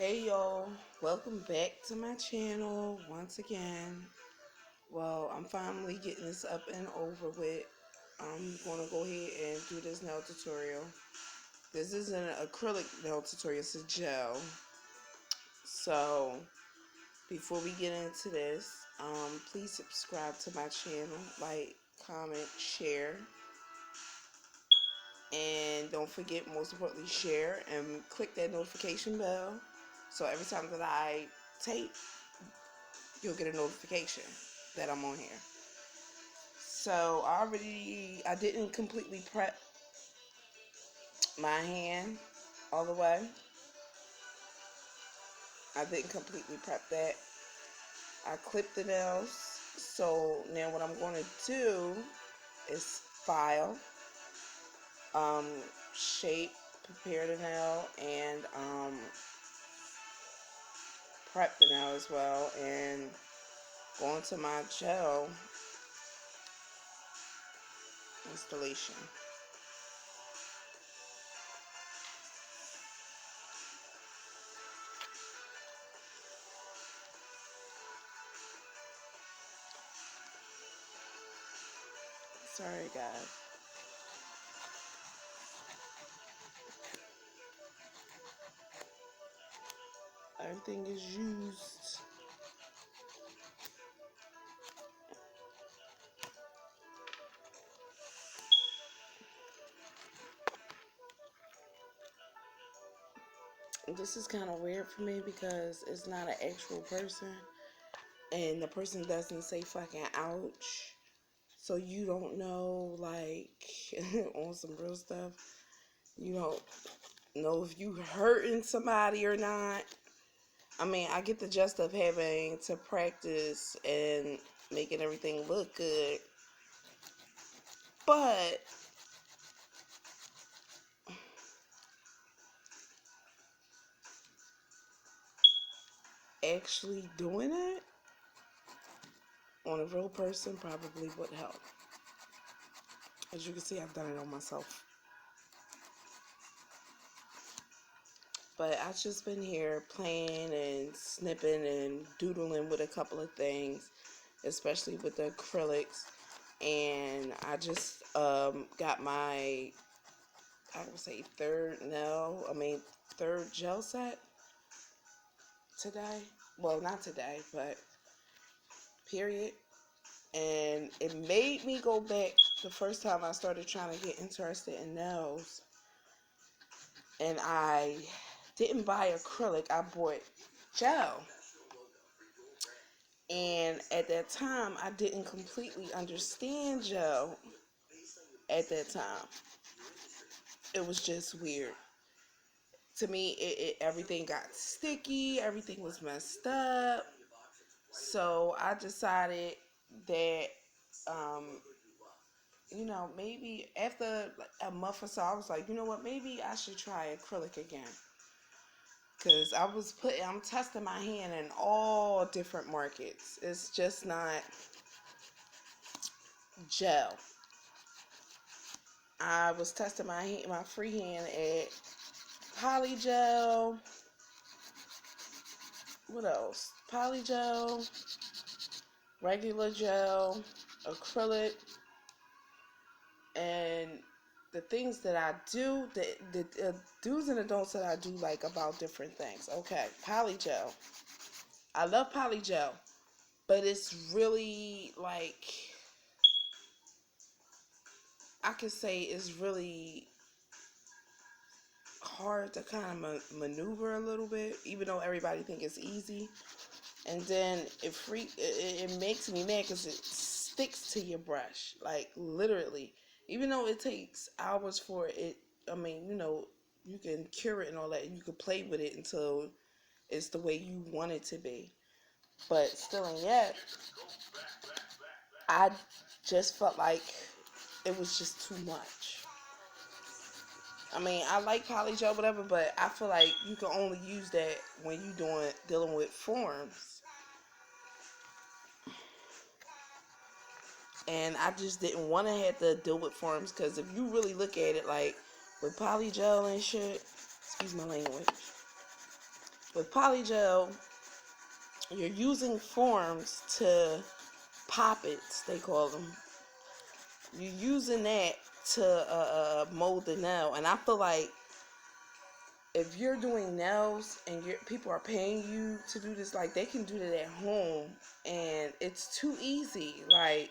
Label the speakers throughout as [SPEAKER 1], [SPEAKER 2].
[SPEAKER 1] Hey y'all, welcome back to my channel once again. Well, I'm finally getting this up and over with. I'm going to go ahead and do this nail tutorial. This isn't an acrylic nail tutorial, it's a gel. So, before we get into this, please subscribe to my channel, like, comment, share. And don't forget, most importantly, share and click that notification bell. So every time that I tape, you'll get a notification that I'm on here. So I didn't completely prep my hand all the way. I didn't completely prep that. I clipped the nails. So now what I'm going to do is file, um, shape, prepare the nail, and prep the nail as well, and go into my gel installation. Sorry guys. Everything is used. This is kind of weird for me because it's not an actual person, and the person doesn't say fucking ouch, so you don't know, like, on some real stuff, you don't know if you hurting somebody or not. I mean, I get the gist of having to practice and making everything look good, but actually doing it on a real person probably would help. As you can see, I've done it on myself. But I've just been here playing and snipping and doodling with a couple of things, especially with the acrylics. And I just got my, I would say third gel set today. Well, not today, but period. And it made me go back the first time I started trying to get interested in nails. And I didn't buy acrylic, I bought gel. And at that time, I didn't completely understand gel at that time. It was just weird. To me, everything got sticky, everything was messed up. So I decided that, um, maybe after like a month or so, I was like, you know what, maybe I should try acrylic again. Because I'm testing my hand in all different markets. It's just not gel. I was testing my freehand at Polygel. What else? Polygel, regular gel, acrylic, and the things that I do, the do's and the don'ts that I do like about different things. Okay, Polygel. I love Polygel, but it's really like, I could say it's really hard to kind of maneuver a little bit, even though everybody think it's easy. And then it makes me mad because it sticks to your brush, like literally. Even though it takes hours for it, I mean, you can cure it and all that, and you can play with it until it's the way you want it to be. But still, and yet, I just felt like it was just too much. I mean, I like polygel, whatever, but I feel like you can only use that when you dealing with forms. And I just didn't want to have to deal with forms, because if you really look at it, like with polygel and shit, excuse my language, With polygel, you're using forms to poppets, they call them. You're using that to mold the nail. And I feel like if you're doing nails and people are paying you to do this, like, they can do that at home. And it's too easy. Like,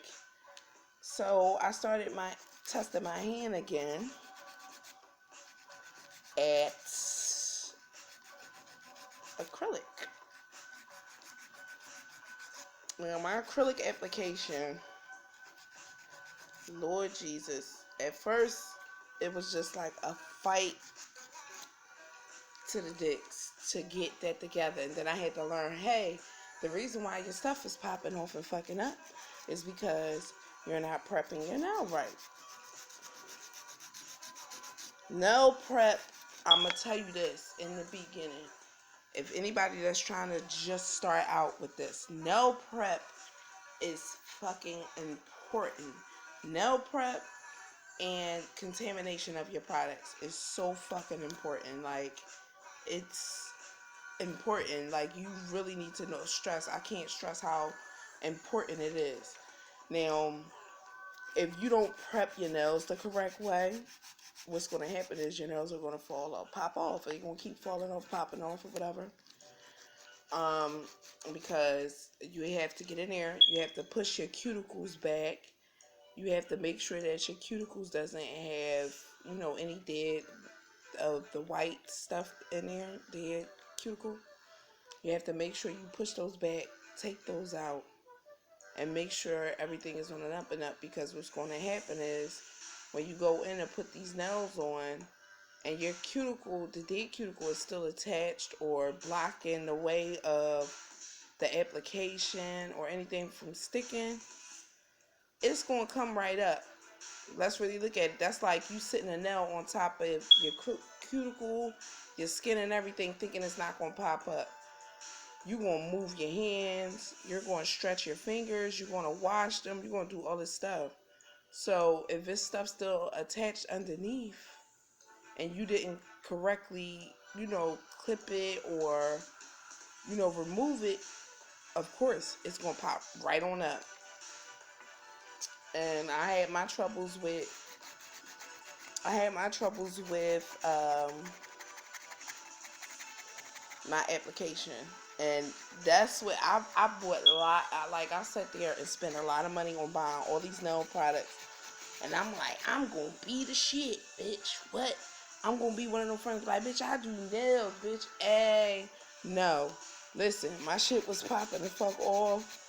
[SPEAKER 1] so I started testing my hand again at acrylic. Now, my acrylic application, Lord Jesus, at first it was just like a fight to the dicks to get that together. And then I had to learn, hey, the reason why your stuff is popping off and fucking up is because you're not prepping your nail right. Nail prep, I'm going to tell you this in the beginning. If anybody that's trying to just start out with this, nail prep is fucking important. Nail prep and contamination of your products is so fucking important. Like, it's important. Like, you really need to know. I can't stress how important it is. Now, if you don't prep your nails the correct way, what's going to happen is your nails are going to fall off, pop off, or you're going to keep falling off, popping off, or whatever. Because you have to get in there, you have to push your cuticles back. You have to make sure that your cuticles doesn't have, any dead of the white stuff in there, dead cuticle. You have to make sure you push those back, take those out, and make sure everything is on an up and up, because what's going to happen is when you go in and put these nails on and your cuticle, the dead cuticle, is still attached or blocking the way of the application or anything from sticking, it's going to come right up. Let's really look at it. That's like you sitting a nail on top of your cuticle, your skin and everything, thinking it's not going to pop up. You're going to move your hands. You're going to stretch your fingers. You're going to wash them. You're going to do all this stuff. So if this stuff's still attached underneath and you didn't correctly, clip it or, remove it, of course, it's going to pop right on up. And I had my troubles with my application, and that's what I bought a lot. I sat there and spent a lot of money on buying all these nail products, and I'm like, I'm gonna be the shit, bitch. What? I'm gonna be one of them friends like, bitch, I do nails, bitch. Hey, no, listen, my shit was popping the fuck off.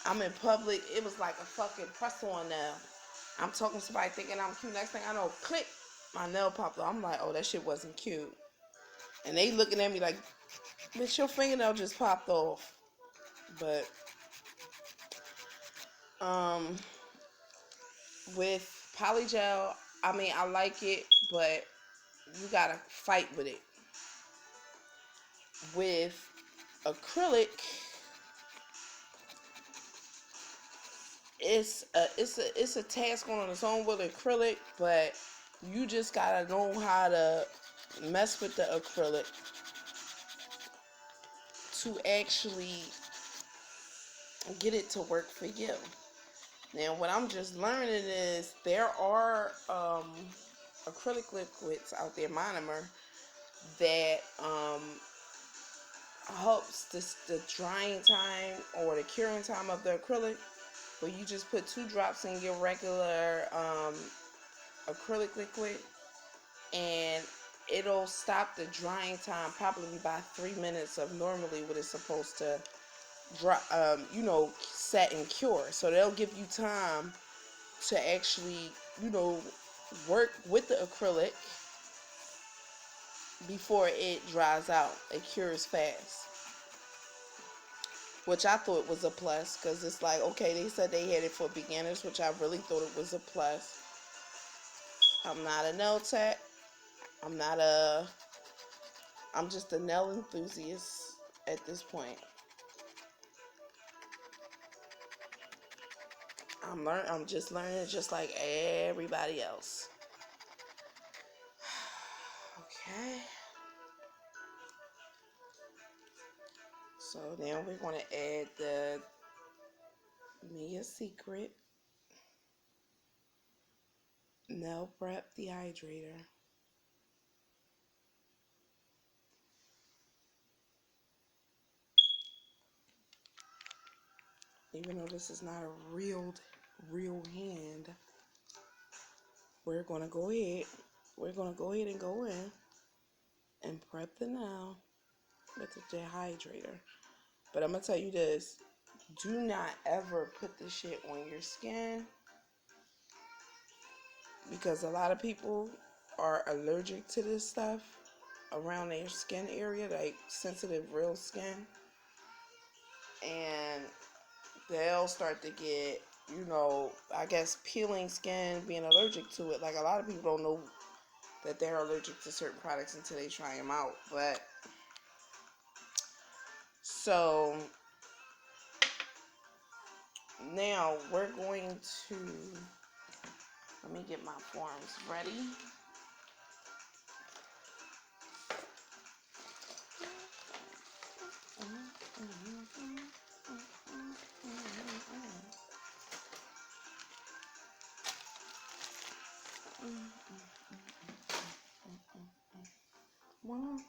[SPEAKER 1] I'm in public, it was like a fucking press-on nail. I'm talking to somebody thinking I'm cute. Next thing I know, click, my nail popped off. I'm like, oh, that shit wasn't cute. And they looking at me like, bitch, your fingernail just popped off. But with polygel, I mean, I like it, but you gotta fight with it. With acrylic, it's a task on its own with acrylic, but you just gotta know how to mess with the acrylic to actually get it to work for you. Now, what I'm just learning is there are acrylic liquids out there, monomer, that helps the drying time or the curing time of the acrylic, where you just put 2 drops in your regular acrylic liquid, and it'll stop the drying time probably by 3 minutes of normally what it's supposed to dry, set and cure. So they'll give you time to actually, work with the acrylic before it dries out. It cures fast, which I thought was a plus, because it's like, okay, they said they had it for beginners, which I really thought it was a plus. I'm not a nail tech. I'm just a nail enthusiast at this point. I'm just learning just like everybody else. Okay. So now we're going to add the Mia Secret Nail Prep Dehydrator. Even though this is not a real hand, we're going to go ahead. We're going to go ahead and go in and prep the nail with the dehydrator. But I'm going to tell you this. Do not ever put this shit on your skin, because a lot of people are allergic to this stuff around their skin area, like sensitive real skin, and they'll start to get, I guess, peeling skin, being allergic to it. Like, a lot of people don't know that they're allergic to certain products until they try them out. But so now we're going to, let me get my forms ready. One.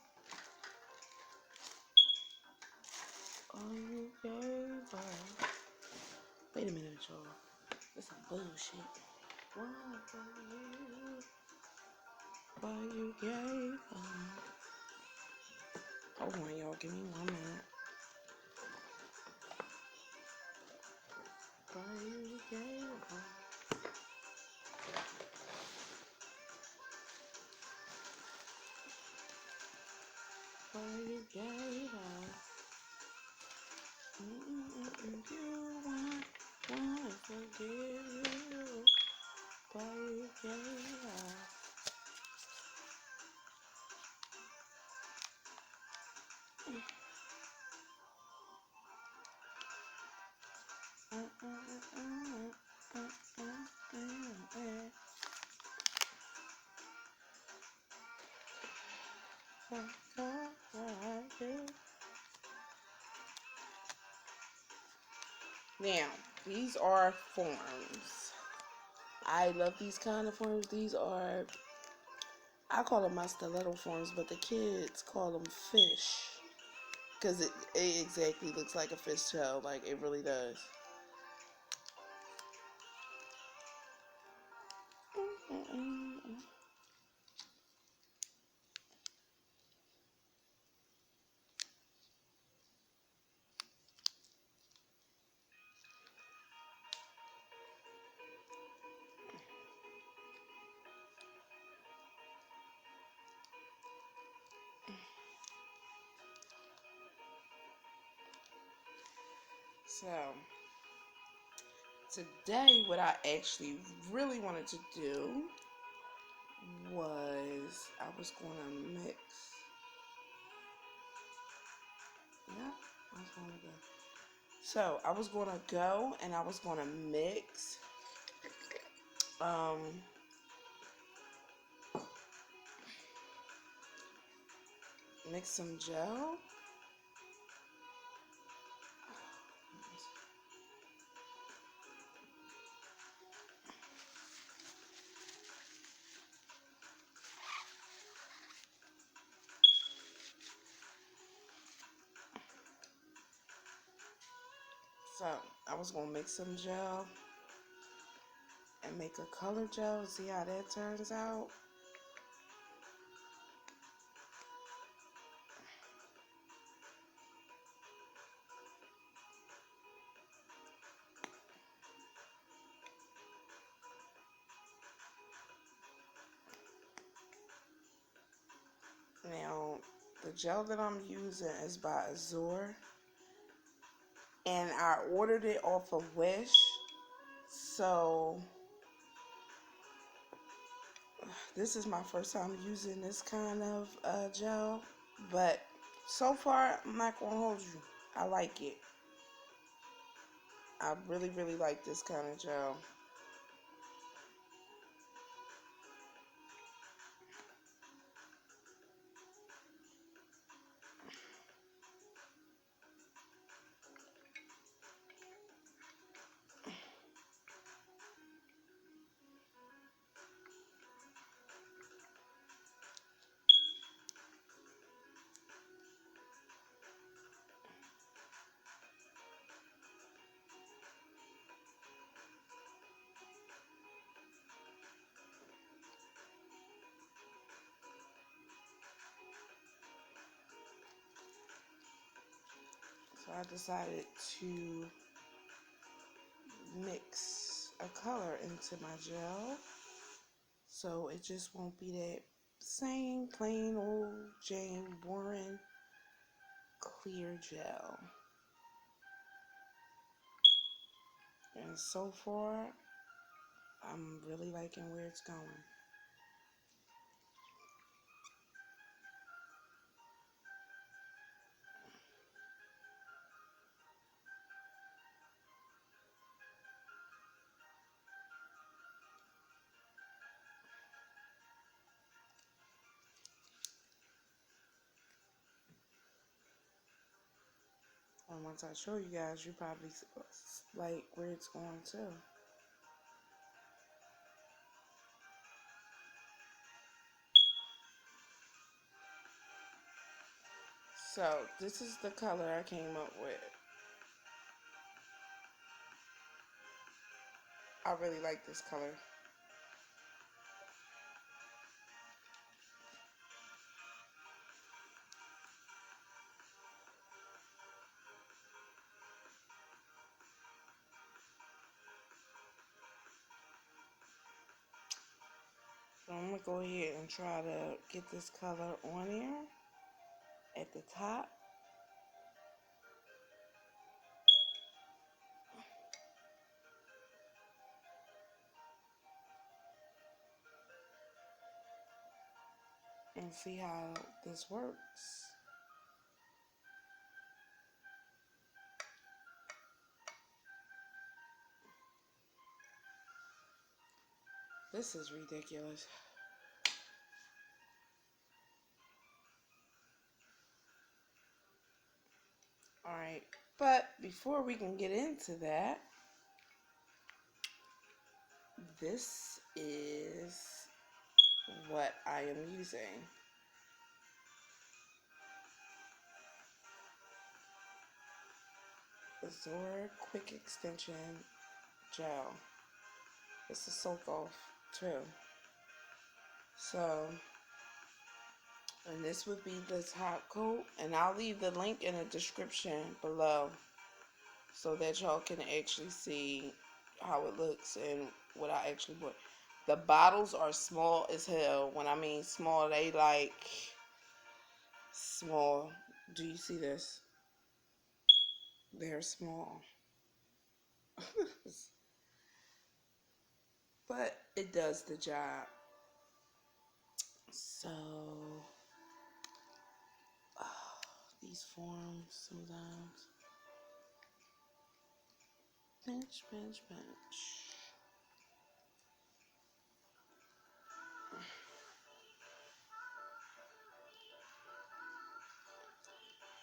[SPEAKER 1] All you gave up. Wait a minute, y'all. This is bullshit. One for you. All you gave up. Hold on, y'all. Give me 1 minute. All you gave up. All you gave up. You want to forgive you. All you gave up. Now, these are forms. I love these kind of forms. These are, I call them my stiletto forms, but the kids call them fish. Because it exactly looks like a fish tail. Like, it really does. So, today what I actually really wanted to do was I was going to mix. Yeah, I was going to go. So, I was going to go and I was going to mix some gel. So, I was going to mix some gel and make a color gel. See how that turns out. Now, the gel that I'm using is by Azure, and I ordered it off of Wish. So, this is my first time using this kind of gel, but so far, I'm not going to hold you. I like it. I really, really like this kind of gel. So I decided to mix a color into my gel so it just won't be that same plain old Jane boring clear gel. And so far, I'm really liking where it's going. And once I show you guys, you probably like where it's going too. So this is the color I came up with. I really like this color. So I'm going to go ahead and try to get this color on there at the top. And see how this works. This is ridiculous. Alright, but before we can get into that, this is what I am using. Azure Quick Extension Gel. It's a soak off too. So, and this would be the top coat, and I'll leave the link in the description below so that y'all can actually see how it looks and what I actually bought. The bottles are small as hell. When I mean small, they like small. Do you see this? They're small. But it does the job. So, these forms sometimes. Pinch, pinch, pinch.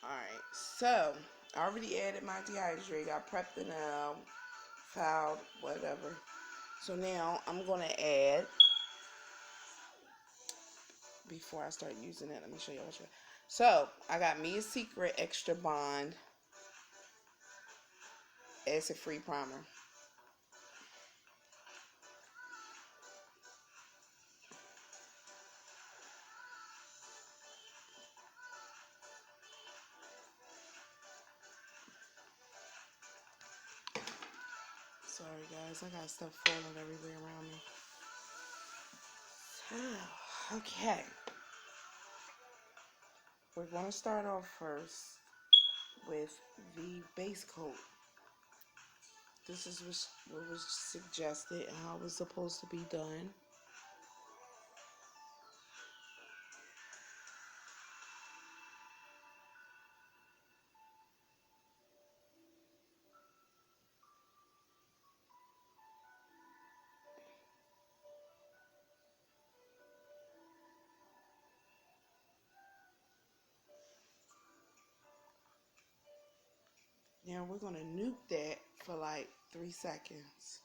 [SPEAKER 1] Alright, so I already added my dehydrator. I prepped the nail, filed, whatever. So now I'm going to add, before I start using it, let me show you what. So I got Me a Secret Extra Bond Acid Free Primer. Sorry guys, I got stuff falling everywhere around me. So, okay. We're going to start off first with the base coat. This is what was suggested and how it was supposed to be done. Now we're going to nuke that for like 3 seconds.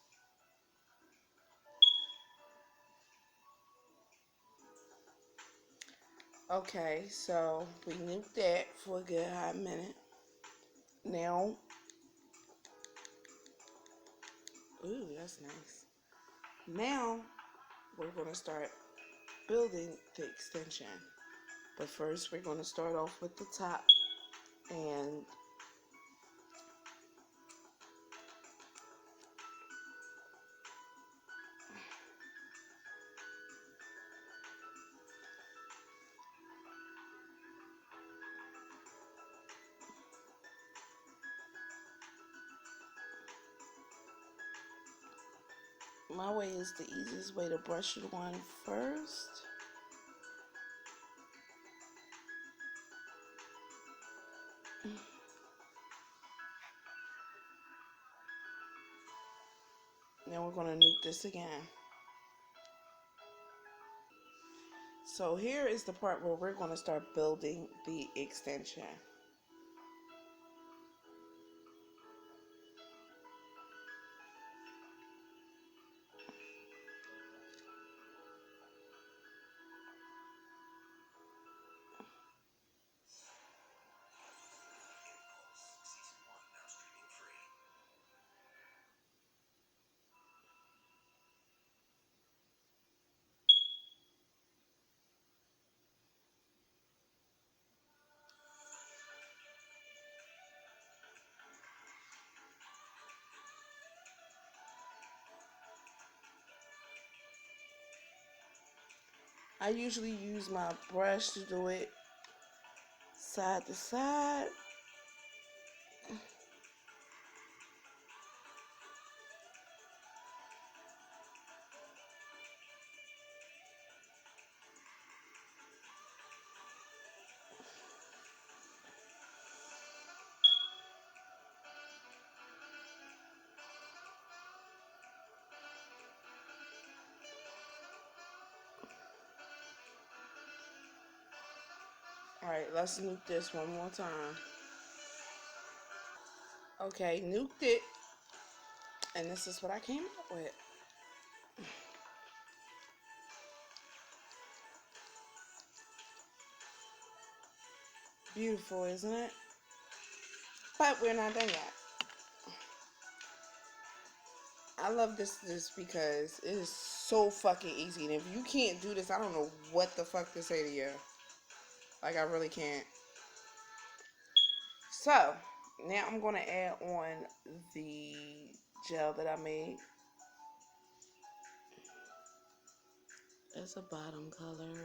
[SPEAKER 1] Okay, so we nuked that for a good hot minute. Now, ooh, that's nice. Now, we're going to start building the extension. But first, we're going to start off with the top and My way is the easiest way to brush it on first. Then we're going to nuke this again. So here is the part where we're going to start building the extension. I usually use my brush to do it side to side. Alright, let's nuke this one more time. Okay, nuked it. And this is what I came up with. Beautiful, isn't it? But we're not done yet. I love this because it is so fucking easy. And if you can't do this, I don't know what the fuck to say to you. Like, I really can't. So, now I'm going to add on the gel that I made as a bottom color.